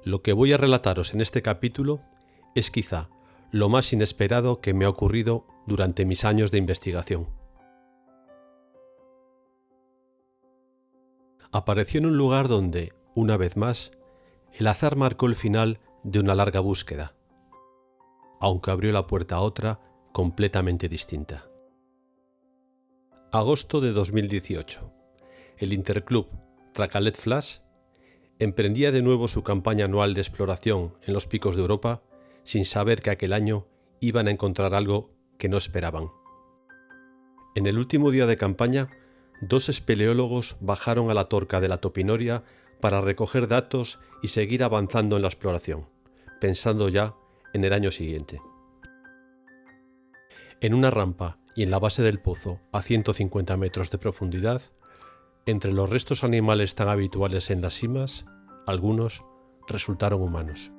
Lo que voy a relataros en este capítulo es quizá lo más inesperado que me ha ocurrido durante mis años de investigación. Apareció en un lugar donde, una vez más, el azar marcó el final de una larga búsqueda, aunque abrió la puerta a otra completamente distinta. Agosto de 2018. El Interclub Tracalet Flash emprendía de nuevo su campaña anual de exploración en los picos de Europa sin saber que aquel año iban a encontrar algo que no esperaban. En el último día de campaña, 2 espeleólogos bajaron a la Torca de la Topinoria para recoger datos y seguir avanzando en la exploración, pensando ya en el año siguiente. En una rampa y en la base del pozo, a 150 metros de profundidad, entre los restos animales tan habituales en las simas, algunos resultaron humanos.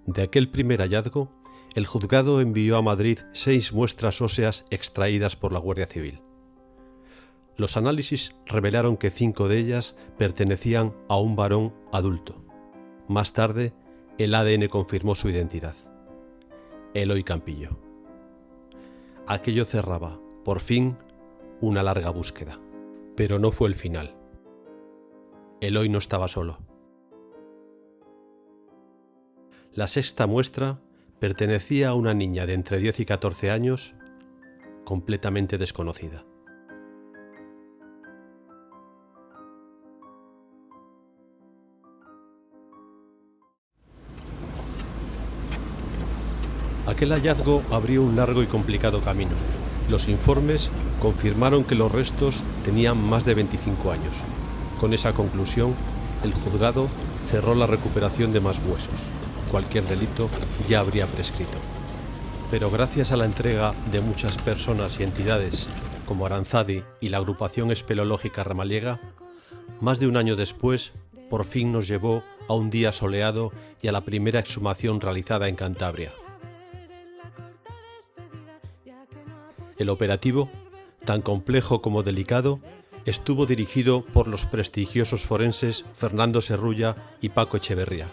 De aquel primer hallazgo, el juzgado envió a Madrid 6 muestras óseas extraídas por la Guardia Civil. Los análisis revelaron que 5 de ellas pertenecían a un varón adulto. Más tarde, el ADN confirmó su identidad: Eloy Campillo. Aquello cerraba, por fin, una larga búsqueda. Pero no fue el final. Eloy no estaba solo. La 6ª muestra pertenecía a una niña de entre 10 y 14 años, completamente desconocida. Aquel hallazgo abrió un largo y complicado camino. Los informes confirmaron que los restos tenían más de 25 años. Con esa conclusión, el juzgado cerró la recuperación de más huesos. Cualquier delito ya habría prescrito. Pero gracias a la entrega de muchas personas y entidades, como Aranzadi y la agrupación espeleológica Ramaliega, más de un año después, por fin nos llevó a un día soleado y a la primera exhumación realizada en Cantabria. El operativo, tan complejo como delicado, estuvo dirigido por los prestigiosos forenses Fernando Serrulla y Paco Echeverría.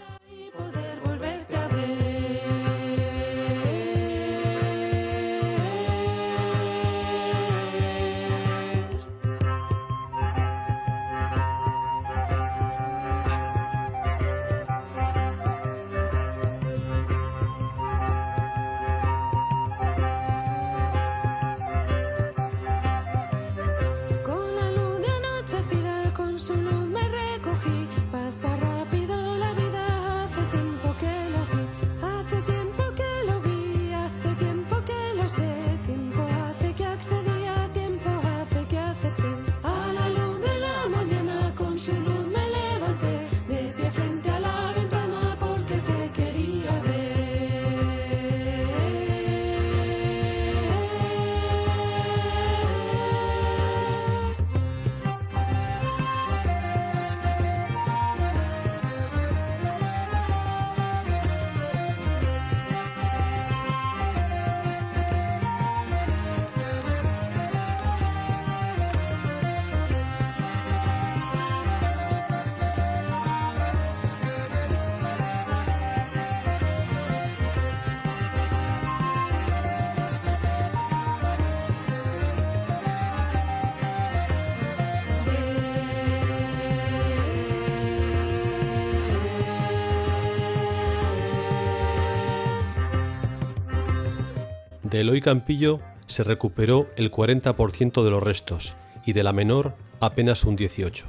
De Eloy Campillo se recuperó el 40% de los restos y de la menor apenas un 18%.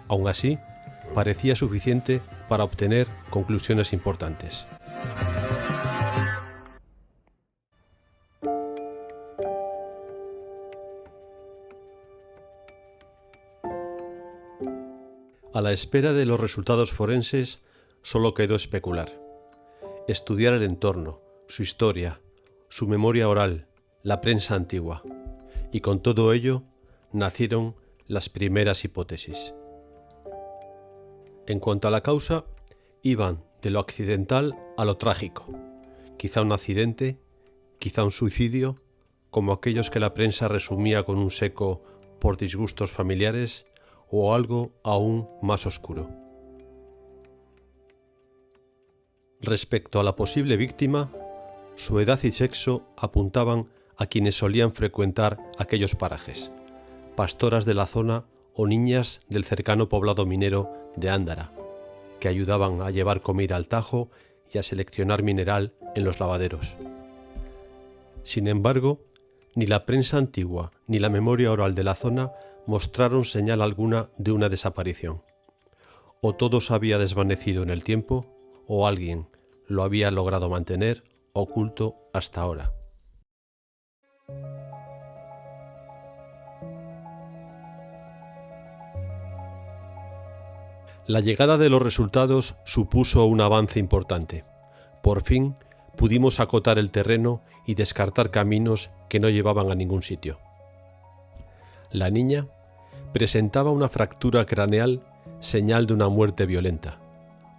Aún así, parecía suficiente para obtener conclusiones importantes. A la espera de los resultados forenses, solo quedó especular. Estudiar el entorno, su historia, su memoria oral, la prensa antigua. Y con todo ello, nacieron las primeras hipótesis. En cuanto a la causa, iban de lo accidental a lo trágico. Quizá un accidente, quizá un suicidio, como aquellos que la prensa resumía con un seco por disgustos familiares, o algo aún más oscuro. Respecto a la posible víctima, su edad y sexo apuntaban a quienes solían frecuentar aquellos parajes, pastoras de la zona o niñas del cercano poblado minero de Ándara, que ayudaban a llevar comida al Tajo y a seleccionar mineral en los lavaderos. Sin embargo, ni la prensa antigua ni la memoria oral de la zona mostraron señal alguna de una desaparición. O todo se había desvanecido en el tiempo, o alguien lo había logrado mantener oculto hasta ahora. La llegada de los resultados supuso un avance importante. Por fin pudimos acotar el terreno y descartar caminos que no llevaban a ningún sitio. La niña presentaba una fractura craneal, señal de una muerte violenta,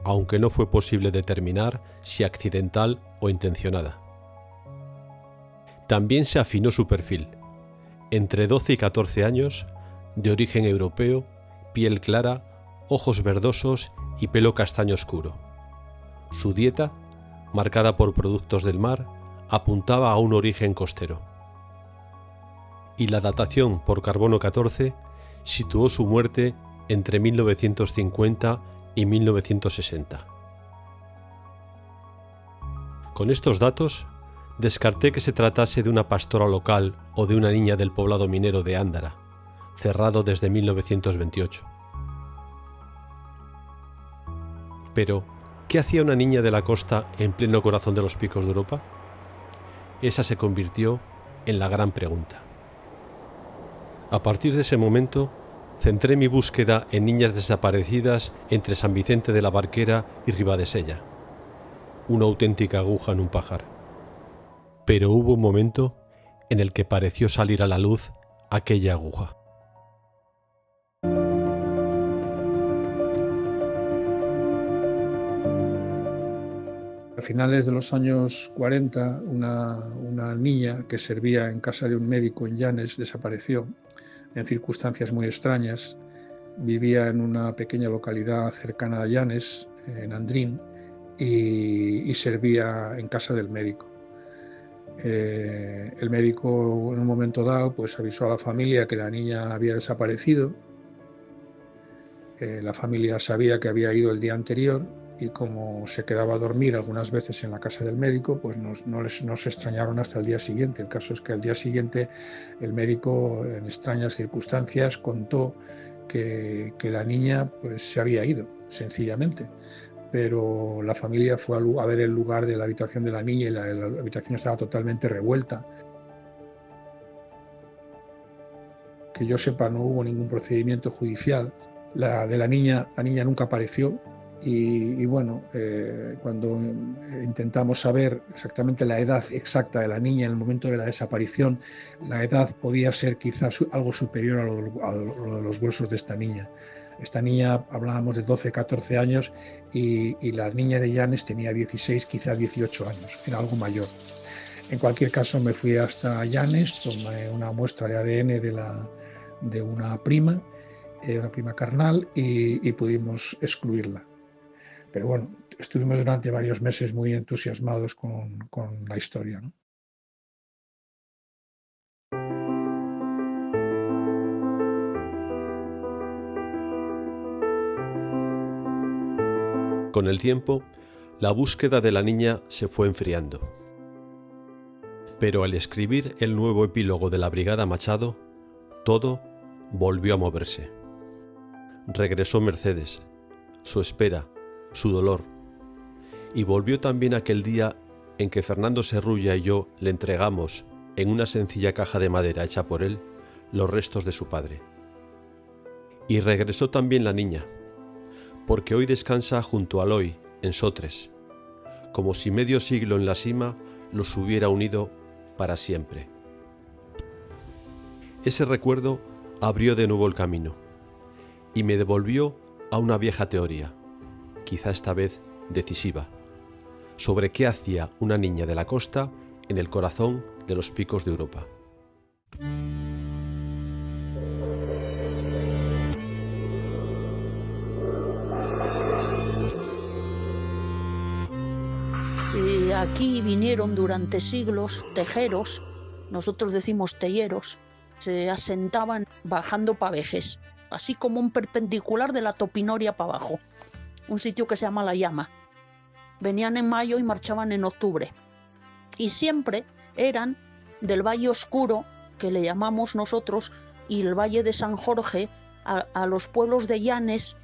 aunque no fue posible determinar si accidental o intencionada. También se afinó su perfil, entre 12 y 14 años, de origen europeo, piel clara, ojos verdosos y pelo castaño oscuro. Su dieta, marcada por productos del mar, apuntaba a un origen costero. Y la datación por carbono 14 situó su muerte entre 1950 y 1960. Con estos datos, descarté que se tratase de una pastora local o de una niña del poblado minero de Ándara, cerrado desde 1928. Pero, ¿qué hacía una niña de la costa en pleno corazón de los picos de Europa? Esa se convirtió en la gran pregunta. A partir de ese momento, centré mi búsqueda en niñas desaparecidas entre San Vicente de la Barquera y Ribadesella. Una auténtica aguja en un pajar. Pero hubo un momento en el que pareció salir a la luz aquella aguja. A finales de los años 40, una niña que servía en casa de un médico en Llanes desapareció en circunstancias muy extrañas. Vivía en una pequeña localidad cercana a Llanes, en Andrín, y servía en casa del médico. El médico en un momento dado pues avisó a la familia que la niña había desaparecido. La familia sabía que había ido el día anterior y como se quedaba a dormir algunas veces en la casa del médico, pues no se extrañaron hasta el día siguiente. El caso es que al día siguiente el médico, en extrañas circunstancias, contó que la niña pues se había ido, sencillamente. Pero la familia fue a ver el lugar de la habitación de la niña y la habitación estaba totalmente revuelta. Que yo sepa, no hubo ningún procedimiento judicial. La niña nunca apareció. Y bueno, cuando intentamos saber exactamente la edad exacta de la niña en el momento de la desaparición, la edad podía ser quizás algo superior a lo de los huesos de esta niña. Esta niña, hablábamos de 12, 14 años y la niña de Llanes tenía 16, quizás 18 años, era algo mayor. En cualquier caso, me fui hasta Llanes, tomé una muestra de ADN de una prima carnal y pudimos excluirla. Pero bueno, estuvimos durante varios meses muy entusiasmados con la historia, ¿no? Con el tiempo, la búsqueda de la niña se fue enfriando. Pero al escribir el nuevo epílogo de la Brigada Machado, todo volvió a moverse. Regresó Mercedes, su espera, su dolor, y volvió también aquel día en que Fernando Serrulla y yo le entregamos, en una sencilla caja de madera hecha por él, los restos de su padre. Y regresó también la niña, porque hoy descansa junto a Loy, en Sotres, como si medio siglo en la cima los hubiera unido para siempre. Ese recuerdo abrió de nuevo el camino y me devolvió a una vieja teoría, quizá esta vez decisiva, sobre qué hacía una niña de la costa en el corazón de los picos de Europa. Aquí vinieron durante siglos tejeros, nosotros decimos telleros, se asentaban bajando pa' Vejes, así como un perpendicular de la Topinoria para abajo, un sitio que se llama La Llama. Venían en mayo y marchaban en octubre. Y siempre eran del Valle Oscuro, que le llamamos nosotros, y el Valle de San Jorge, a los pueblos de llanes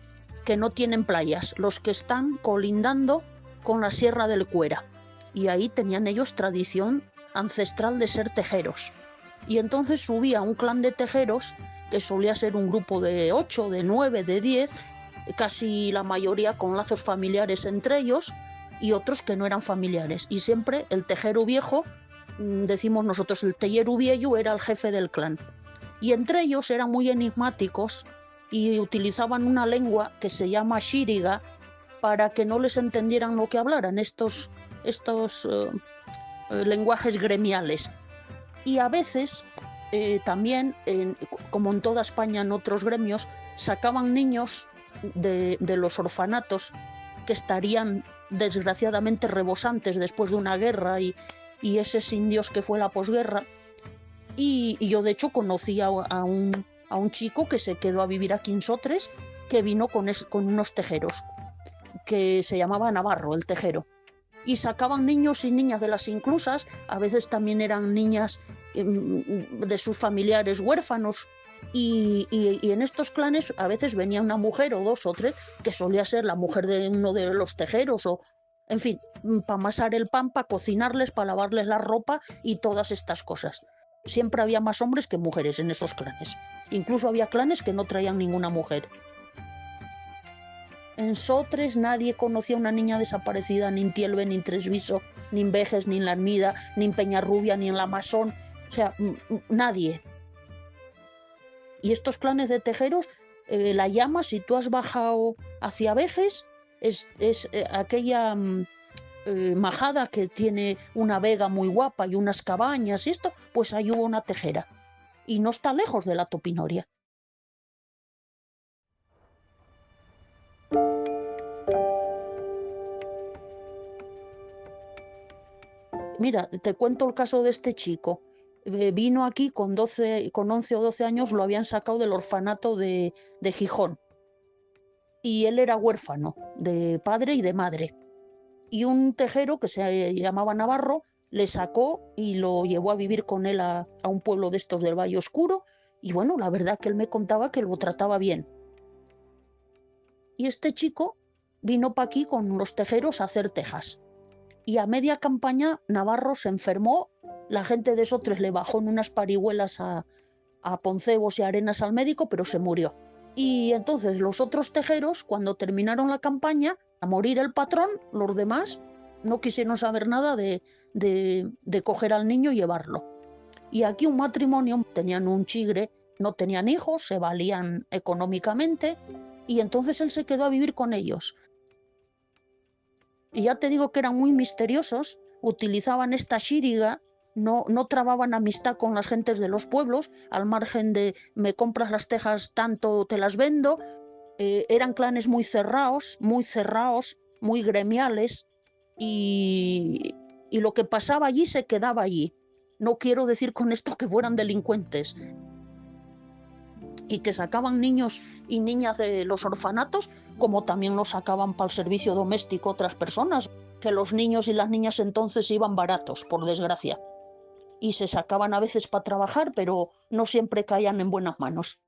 que no tienen playas, los que están colindando con la Sierra del Cuera. Y ahí tenían ellos tradición ancestral de ser tejeros. Y entonces subía un clan de tejeros, que solía ser un grupo de 8, de 9, de 10, casi la mayoría con lazos familiares entre ellos, y otros que no eran familiares. Y siempre el tejero viejo, decimos nosotros, el tellero viejo era el jefe del clan. Y entre ellos eran muy enigmáticos y utilizaban una lengua que se llama xíriga para que no les entendieran lo que hablaran, estos lenguajes gremiales. Y a veces también, como en toda España en otros gremios, sacaban niños de los orfanatos que estarían desgraciadamente rebosantes después de una guerra y esos indios que fue la posguerra. Y yo de hecho conocí a un chico que se quedó a vivir aquí en Sotres, que vino con unos tejeros, que se llamaba Navarro, el tejero. Y sacaban niños y niñas de las inclusas, a veces también eran niñas de sus familiares huérfanos, y en estos clanes a veces venía una mujer o dos o tres, que solía ser la mujer de uno de los tejeros, o en fin, para amasar el pan, para cocinarles, para lavarles la ropa y todas estas cosas. Siempre había más hombres que mujeres en esos clanes. Incluso había clanes que no traían ninguna mujer. En Sotres nadie conocía a una niña desaparecida, ni en Tielve, ni en Tresviso, ni en Vejes, ni en La Ermida, ni en Peñarrubia, ni en La Masón. O sea, nadie. Y estos clanes de tejeros, La Llama, si tú has bajado hacia Vejes, es aquella majada que tiene una vega muy guapa y unas cabañas y esto, pues ahí hubo una tejera. Y no está lejos de la Topinoria. Mira, te cuento el caso de este chico. Vino aquí con 11 o 12 años, lo habían sacado del orfanato de Gijón. Y él era huérfano de padre y de madre. Y un tejero que se llamaba Navarro le sacó y lo llevó a vivir con él a un pueblo de estos del Valle Oscuro. Y bueno, la verdad que él me contaba que lo trataba bien. Y este chico vino para aquí con los tejeros a hacer tejas. Y a media campaña Navarro se enfermó, la gente de Sotres le bajó en unas parihuelas a Poncebos y Arenas al médico, pero se murió. Y entonces los otros tejeros, cuando terminaron la campaña, a morir el patrón, los demás no quisieron saber nada de coger al niño y llevarlo. Y aquí un matrimonio, tenían un chigre, no tenían hijos, se valían económicamente, y entonces él se quedó a vivir con ellos. Y ya te digo que eran muy misteriosos, utilizaban esta xíriga, no trababan amistad con las gentes de los pueblos, al margen de me compras las tejas tanto, te las vendo. Eran clanes muy cerrados, muy gremiales, y lo que pasaba allí se quedaba allí. No quiero decir con esto que fueran delincuentes, y que sacaban niños y niñas de los orfanatos, como también los sacaban para el servicio doméstico otras personas, que los niños y las niñas entonces iban baratos, por desgracia, y se sacaban a veces para trabajar, pero no siempre caían en buenas manos.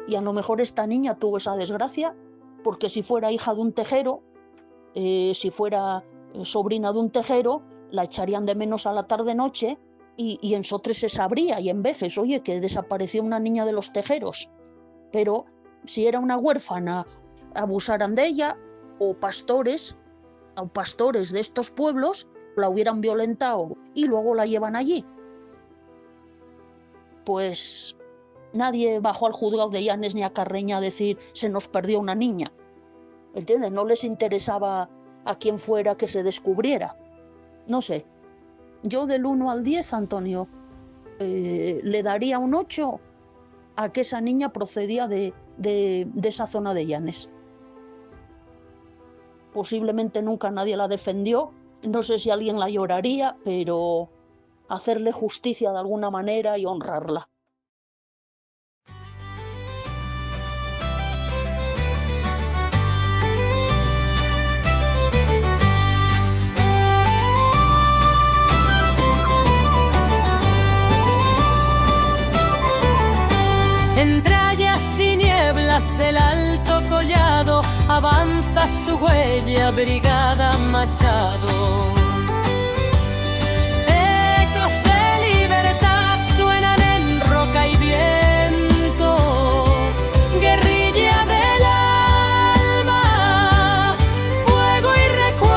Y a lo mejor esta niña tuvo esa desgracia, porque si fuera hija de un tejero, si fuera sobrina de un tejero, la echarían de menos a la tarde-noche, y en Sotres se sabría, y en Vejes, oye, que desapareció una niña de los tejeros. Pero si era una huérfana, abusaran de ella, o pastores de estos pueblos la hubieran violentado y luego la llevan allí. Pues nadie bajó al juzgado de Llanes ni a Carreña a decir se nos perdió una niña. ¿Entiendes? No les interesaba a quien fuera que se descubriera. No sé. Yo del 1 al 10, Antonio, le daría un 8, a que esa niña procedía de esa zona de Llanes. Posiblemente nunca nadie la defendió, no sé si alguien la lloraría, pero hacerle justicia de alguna manera y honrarla. Entre hayas y nieblas del Alto Collado avanza su huella Brigada Machado. Ecos de libertad suenan en roca y viento, guerrilla del alma, fuego y recuerdo.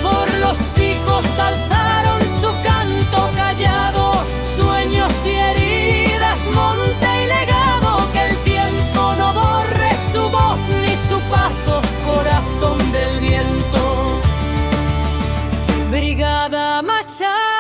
Por los picos alzaron su canto callado, sueños y heridas, monte y legado, que el tiempo no borre su voz ni su paso, corazón del viento. Brigada Machado.